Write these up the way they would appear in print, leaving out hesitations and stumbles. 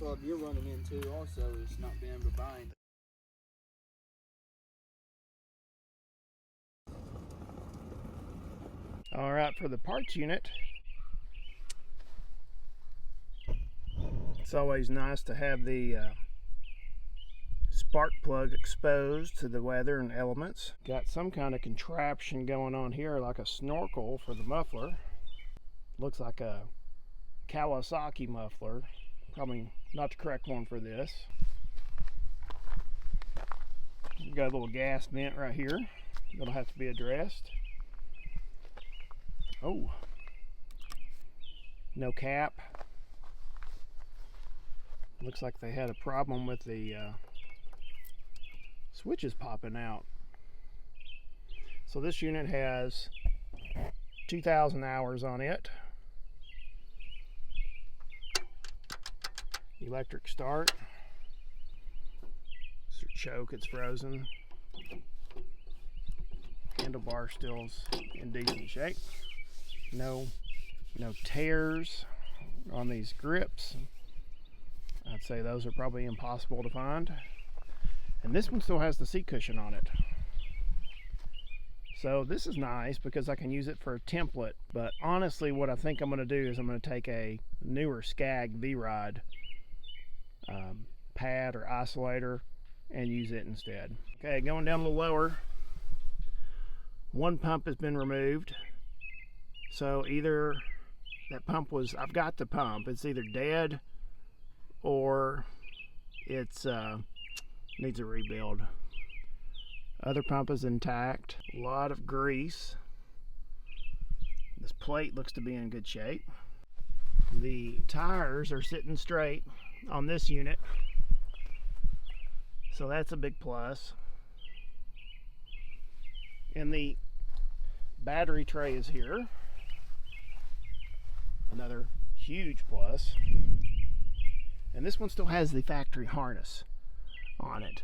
Well, you're running into also is not being able to bind. All right, for the parts unit, it's always nice to have the spark plug exposed to the weather and elements. Got some kind of contraption going on here, like a snorkel for the muffler. Looks like a Kawasaki muffler. Probably not the correct one for this. We've got a little gas vent right here. That'll have to be addressed. Oh, no cap. Looks like they had a problem with the switches popping out. So this unit has 2,000 hours on it. Electric start. Choke, it's frozen. Handlebar still's in decent shape. No tears on these grips. I'd say those are probably impossible to find. And this one still has the seat cushion on it. So this is nice because I can use it for a template. But honestly, what I think I'm going to do is I'm going to take a newer Skag V-Rod pad or isolator and use it instead. Okay, going down a little lower. One pump has been removed. So either that pump was, I've got the pump, it's either dead or it's needs a rebuild. Other pump is intact. A lot of grease. This plate looks to be in good shape. The tires are sitting straight on this unit, so that's a big plus. And the battery tray is here. Another huge plus. And this one still has the factory harness on it.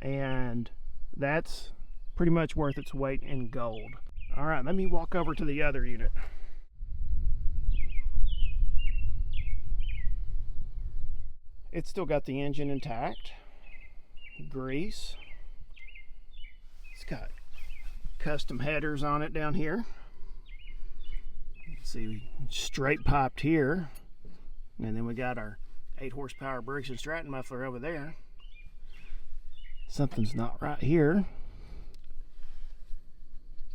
And that's pretty much worth its weight in gold. All right, let me walk over to the other unit. It's still got the engine intact. Grease. It's got custom headers on it down here. You can see straight piped here. And then we got our 8 horsepower Briggs & Stratton muffler over there. Something's not right here.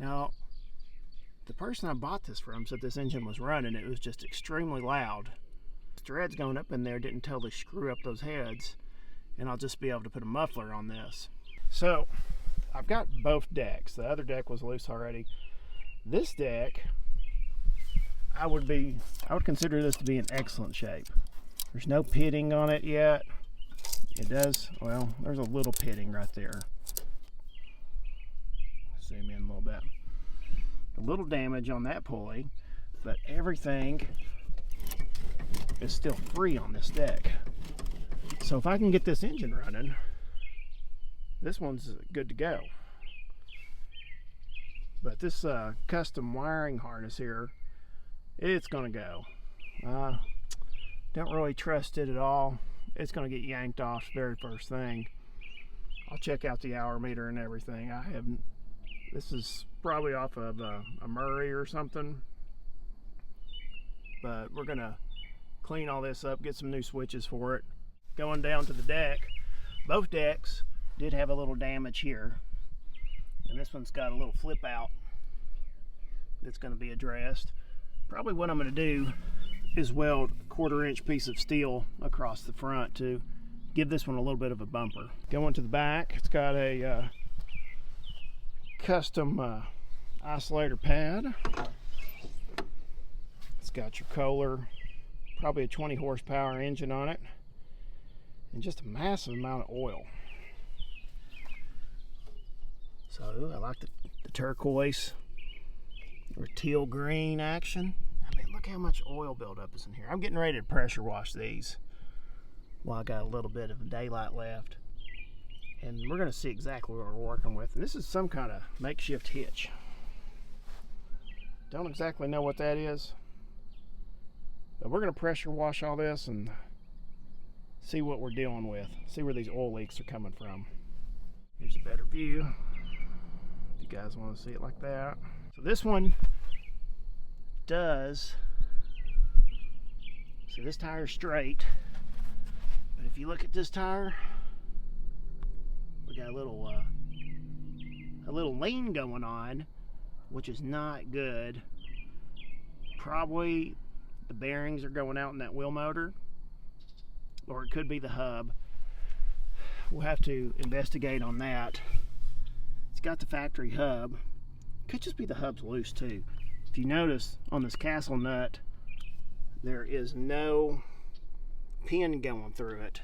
Now, the person I bought this from said this engine was running. It was just extremely loud. The threads going up in there didn't totally screw up those heads, and I'll just be able to put a muffler on this. So, I've got both decks. The other deck was loose already. This deck, I would consider this to be in excellent shape. There's no pitting on it yet. It does, well, there's a little pitting right there. Zoom in a little bit. A little damage on that pulley, but everything is still free on this deck. So if I can get this engine running, this one's good to go. But this custom wiring harness here, it's gonna go. Don't really trust it at all. It's gonna get yanked off the very first thing. I'll check out the hour meter and everything. This is probably off of a Murray or something. But we're gonna clean all this up, get some new switches for it. Going down to the deck, both decks did have a little damage here. And this one's got a little flip out that's gonna be addressed. Probably what I'm gonna do is weld a 1/4 inch piece of steel across the front to give this one a little bit of a bumper. Going to the back, it's got a custom isolator pad. It's got your Kohler, probably a 20 horsepower engine on it, and just a massive amount of oil. So I like the turquoise or teal green action. I mean, look how much oil buildup is in here. I'm getting ready to pressure wash these while I got a little bit of daylight left. And we're gonna see exactly what we're working with. And this is some kind of makeshift hitch. Don't exactly know what that is, But we're going to pressure wash all this and see what we're dealing with. See where these oil leaks are coming from. Here's a better view, if you guys want to see it like that. So this one does, see this tire's straight, but if you look at this tire, we got a little lean going on, which is not good. Probably the bearings are going out in that wheel motor, or it could be the hub. We'll have to investigate on that. It's got the factory hub. Could just be the hub's loose too. If you notice on this castle nut, there is no pin going through it.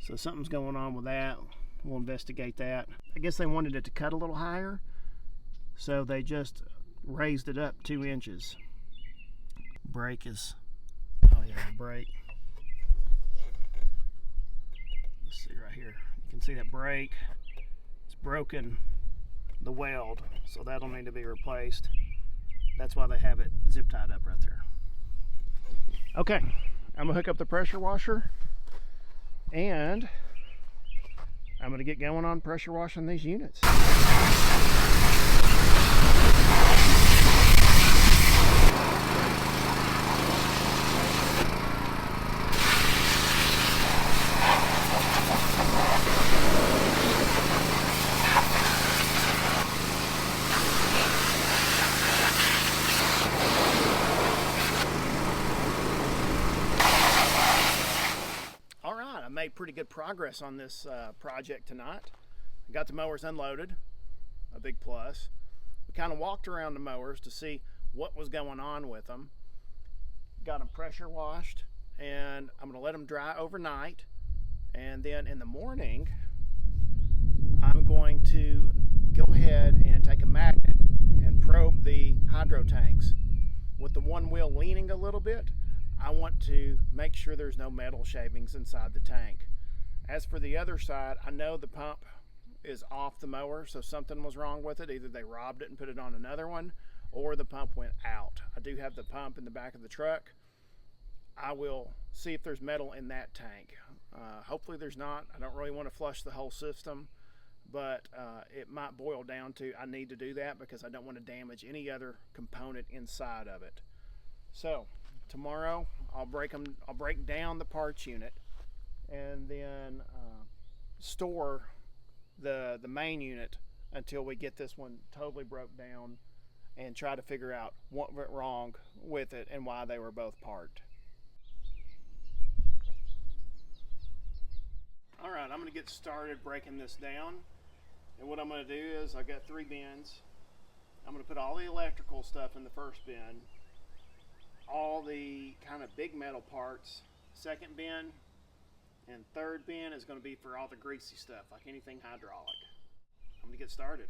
So something's going on with that. We'll investigate that. I guess they wanted it to cut a little higher, so they just raised it up 2 inches. Brake is, oh yeah, the brake. Let's see right here. You can see that brake. It's broken the weld, so that'll need to be replaced. That's why they have it zip tied up right there. Okay, I'm gonna hook up the pressure washer and I'm gonna get going on pressure washing these units. Made pretty good progress on this project tonight. I got the mowers unloaded, a big plus. We kind of walked around the mowers to see what was going on with them. Got them pressure washed, and I'm going to let them dry overnight, and then in the morning I'm going to go ahead and take a magnet and probe the hydro tanks. With the one wheel leaning a little bit, I want to make sure there's no metal shavings inside the tank. As for the other side, I know the pump is off the mower, so something was wrong with it. Either they robbed it and put it on another one, or the pump went out. I do have the pump in the back of the truck. I will see if there's metal in that tank. Hopefully there's not. I don't really want to flush the whole system, but it might boil down to I need to do that because I don't want to damage any other component inside of it. So tomorrow I'll break down the parts unit and then store the main unit until we get this one totally broke down and try to figure out what went wrong with it and why they were both parked. All right, I'm going to get started breaking this down, and what I'm going to do is I've got 3 bins. I'm going to put all the electrical stuff in the first bin, all the kind of big metal parts second bin, and third bin is going to be for all the greasy stuff, like anything hydraulic. I'm going to get started.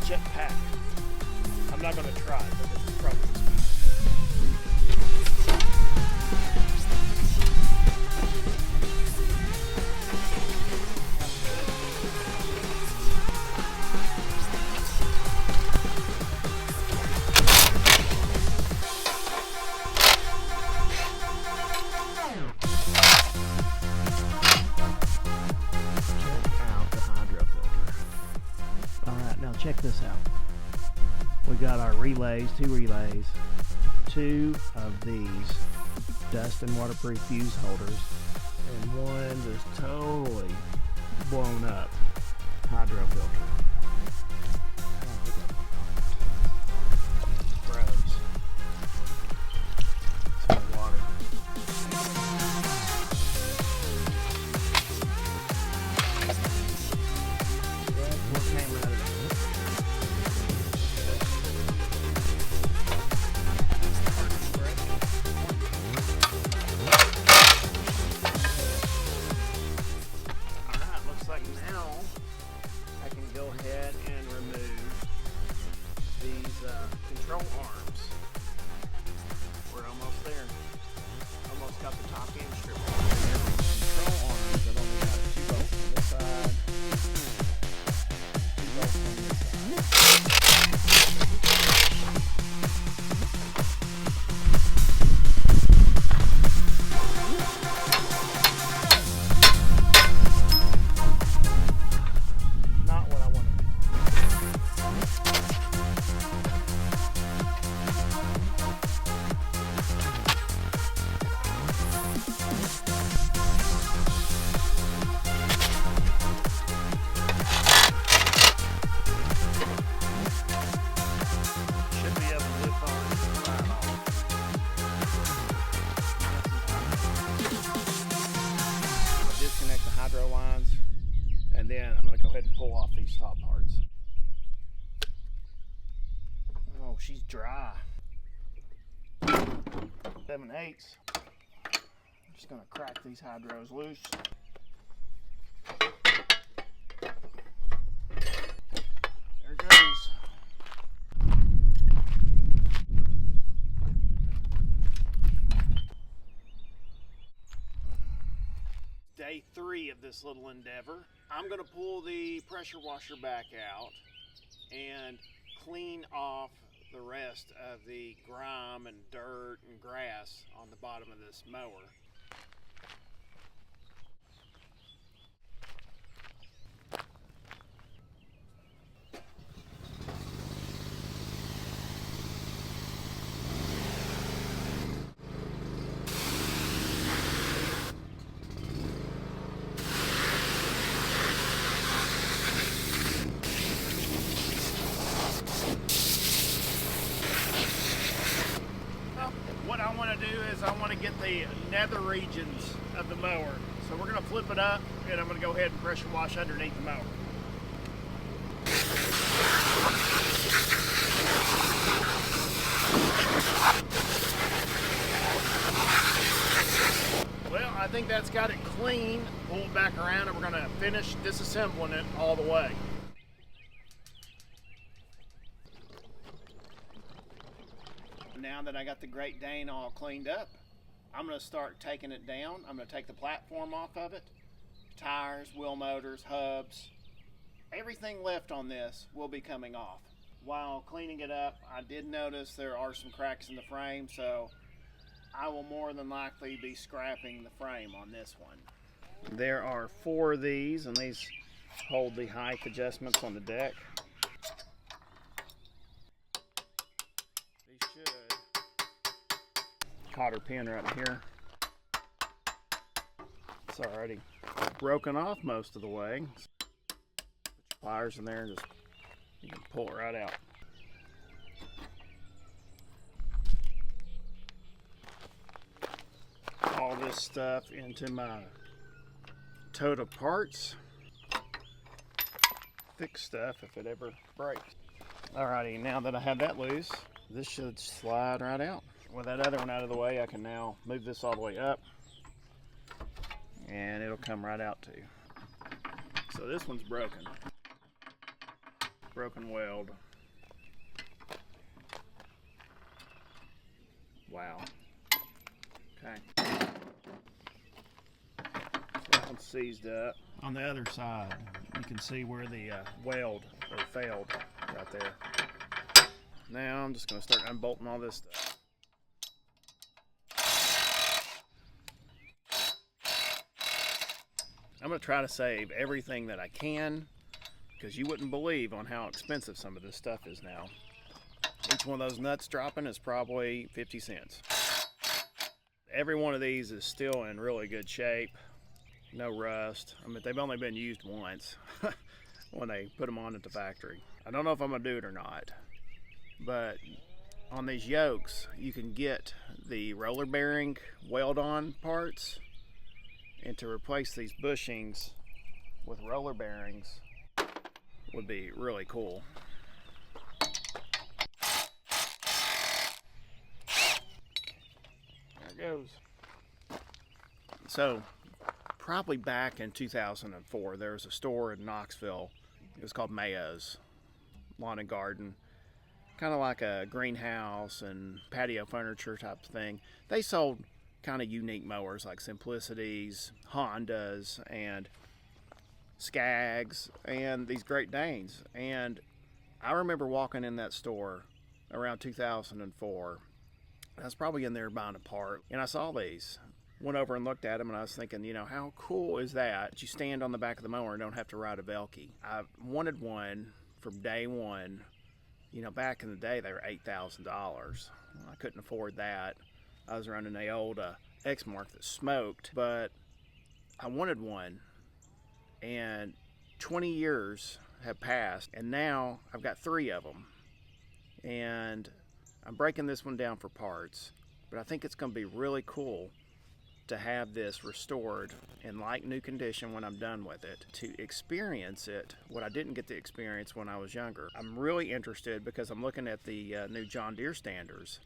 Jetpack. I'm not going to try, but this is probably check this out. We got our relays, 2 relays, 2 of these dust and waterproof fuse holders, and one just totally blown up hydro filter. Oh, look at that. Froze. Some water. What came out of it? Alright, looks like now I can go ahead and remove these control arms. We're almost there. Almost got the top end strip. Control arms, I've only got 2 bolts on this side. 2 bolts on this side. Not what I wanted. Should be able to lift on it right off. I'll disconnect the hydro lines, and then I'm going to go ahead and pull off these top parts. Oh, she's dry. 7/8. I'm just going to crack these hydros loose. There it goes. Day 3 of this little endeavor. I'm going to pull the pressure washer back out and clean off the rest of the grime and dirt and grass on the bottom of this mower. What I want to do is I want to get the nether regions of the mower. So we're going to flip it up and I'm going to go ahead and pressure wash underneath the mower. Well, I think that's got it clean. Pull it back around and we're going to finish disassembling it all the way. Now that I got the Great Dane all cleaned up, I'm going to start taking it down. I'm going to take the platform off of it, tires, wheel motors, hubs, everything left on this will be coming off. While cleaning it up, I did notice there are some cracks in the frame, so I will more than likely be scrapping the frame on this one. There are 4 of these, and these hold the height adjustments on the deck. These should. Cotter pin right here. It's already broken off most of the way. Put your pliers in there and just you can pull it right out. All this stuff into my tote of parts. Thick stuff if it ever breaks. Alrighty, now that I have that loose, this should slide right out. With that other one out of the way, I can now move this all the way up and it'll come right out too. So this one's broken. Broken weld. Wow. Okay. So that one's seized up. On the other side, you can see where the weld failed right there. Now I'm just going to start unbolting all this stuff. I'm going to try to save everything that I can, because you wouldn't believe on how expensive some of this stuff is now. Each one of those nuts dropping is probably 50 cents. Every one of these is still in really good shape. no rust. I mean, they've only been used once when they put them on at the factory. I don't know if I'm gonna do it or not, but on these yokes, you can get the roller bearing weld-on parts, and to replace these bushings with roller bearings would be really cool. There it goes. So, probably back in 2004, there was a store in Knoxville. It was called Mayo's Lawn and Garden. Kind of like a greenhouse and patio furniture type thing. They sold kind of unique mowers like Simplicities, Hondas, and Skags, and these Great Danes. And I remember walking in that store around 2004. I was probably in there buying a part, and I saw these. Went over and looked at them, and I was thinking, you know, how cool is that? You stand on the back of the mower and don't have to ride a Velke. I wanted one from day one. You know, back in the day, they were $8,000. I couldn't afford that. I was running an old X-Mark that smoked, but I wanted one. And 20 years have passed, and now I've got 3 of them. And I'm breaking this one down for parts, but I think it's going to be really cool to have this restored in like new condition when I'm done with it, to experience it, what I didn't get to experience when I was younger. I'm really interested because I'm looking at the new John Deere standards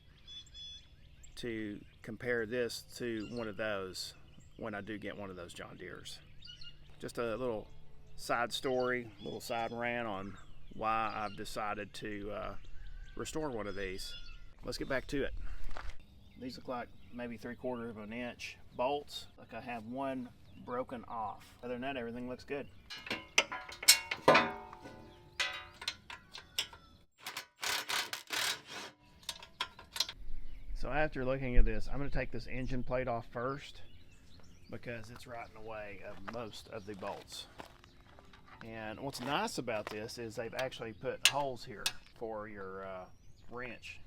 to compare this to one of those when I do get one of those John Deeres. Just a little side story, little side rant on why I've decided to restore one of these. Let's get back to it. These look like maybe 3/4 of an inch bolts. Like I have one broken off. Other than that, everything looks good. So after looking at this, I'm going to take this engine plate off first because it's right in the way of most of the bolts. And what's nice about this is they've actually put holes here for your wrench.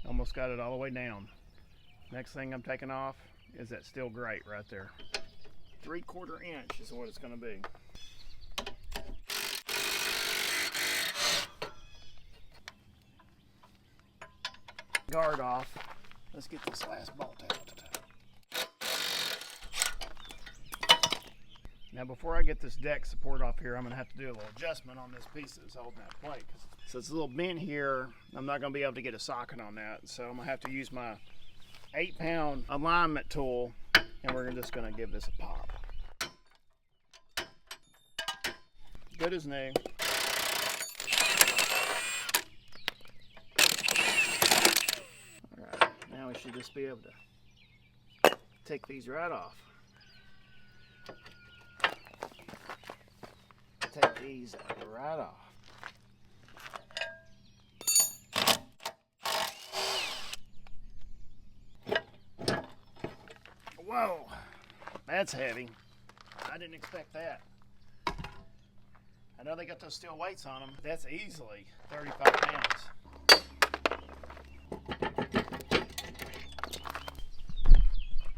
Almost got it all the way down. Next thing I'm taking off is that steel grate right there. 3/4 inch is what it's going to be. Guard off. Let's get this last bolt out. Now before I get this deck support off here, I'm going to have to do a little adjustment on this piece that's holding that plate. So it's a little bent here. I'm not going to be able to get a socket on that. So I'm going to have to use my 8-pound alignment tool, and we're just going to give this a pop. Good as new. Alright, now we should just be able to take these right off. Take these right off. Whoa, that's heavy. I didn't expect that. I know they got those steel weights on them. That's easily 35 pounds.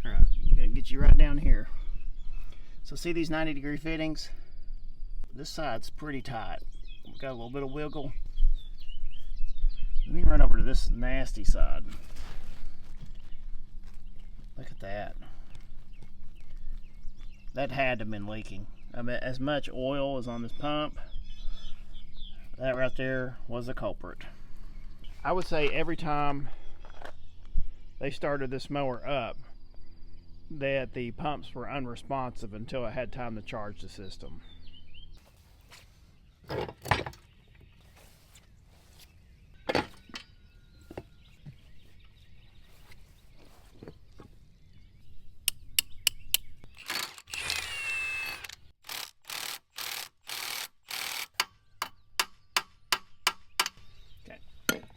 All right, gonna get you right down here. So see these 90-degree fittings? This side's pretty tight. We've got a little bit of wiggle. Let me run over to this nasty side. Look at that. That had to have been leaking. I mean, as much oil as on this pump, that right there was the culprit. I would say every time they started this mower up, that the pumps were unresponsive until I had time to charge the system.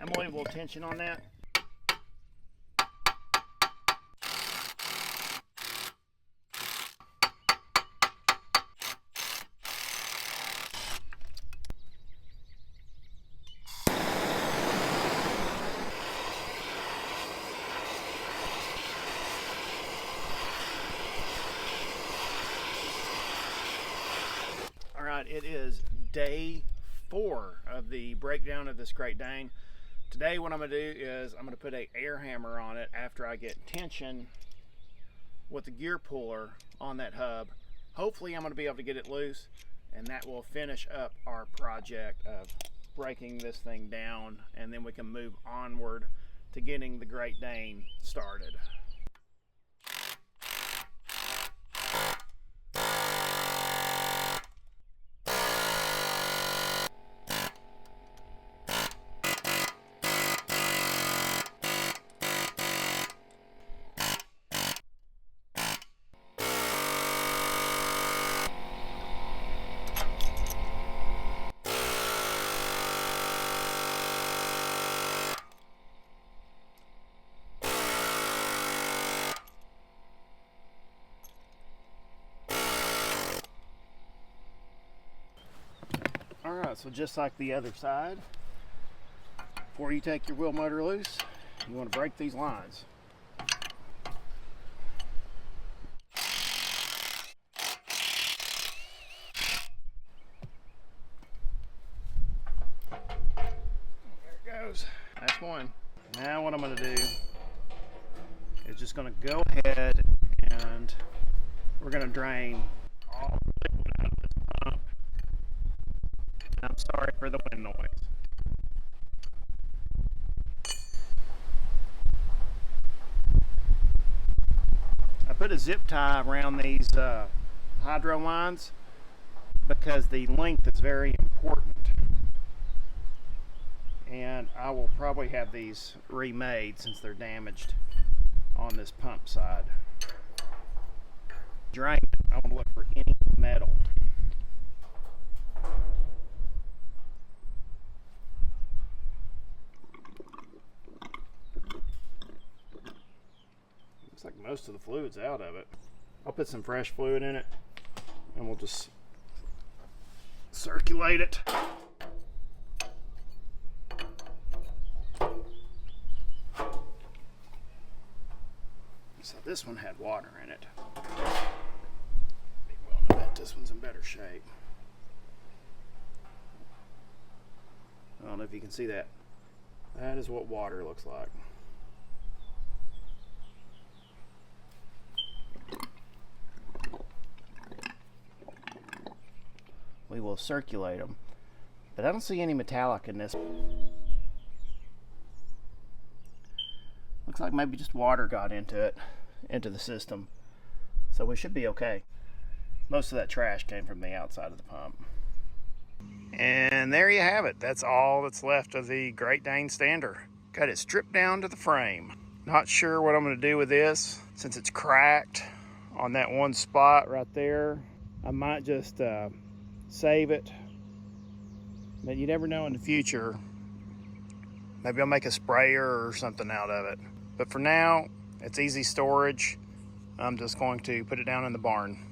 I'm going to leave a little tension on that. It is day 4 of the breakdown of this Great Dane. Today what I'm going to do is I'm going to put an air hammer on it after I get tension with the gear puller on that hub. Hopefully I'm going to be able to get it loose, and that will finish up our project of breaking this thing down, and then we can move onward to getting the Great Dane started. Alright, so just like the other side, before you take your wheel motor loose, you want to break these lines. There it goes. That's one. Now what I'm going to do is just going to go ahead and we're going to drain all the liquid out of this pump. I'm sorry for the wind noise. I put a zip tie around these hydro lines because the length is very important, and I will probably have these remade since they're damaged on this pump side. Drain it. I want to look for any metal. Looks like most of the fluid's out of it. I'll put some fresh fluid in it and we'll just circulate it. So this one had water in it. Be willing to bet this one's in better shape. I don't know if you can see that. That is what water looks like. We will circulate them, but I don't see any metallic in this. Looks like maybe just water got into it, into the system, so we should be okay. Most of that trash came from the outside of the pump. And there you have it. That's all that's left of the Great Dane stander. Got it stripped down to the frame. Not sure what I'm going to do with this since it's cracked on that one spot right there. I might just save it, but you never know in the future. Maybe I'll make a sprayer or something out of it, but for now it's easy storage. I'm just going to put it down in the barn.